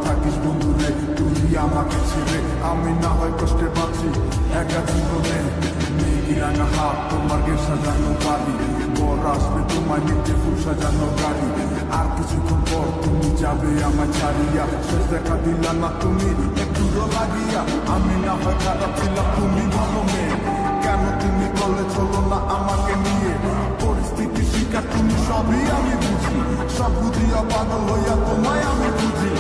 থাকিস বন্ধুরে তুই আমাকে ছেড়ে। আমি না হয় কষ্টে বাঁচি একা জীবনে, মেঘি রাঙা হাত তোমার গে সাজানো বাড়ি, বর আসবে তোমার নিতে ফুল সাজানো গাড়ি। আর কিছুক্ষণ পর তুমি যাবে আমায় ছাড়িয়া, শেষ দেখা দিলা না তুমি একটুও লাগিয়া। আমি না হয় খারাপ ছিলাম তুমি ভালো মেয়ে, কেন তুমি বলে চলো না আমাকে নিয়ে? পরিস্থিতি শিকার তুমি সবই আমি বুঝি, সব বুঝিয়া পাগল হইয়া তোমায় আমি বুঝি।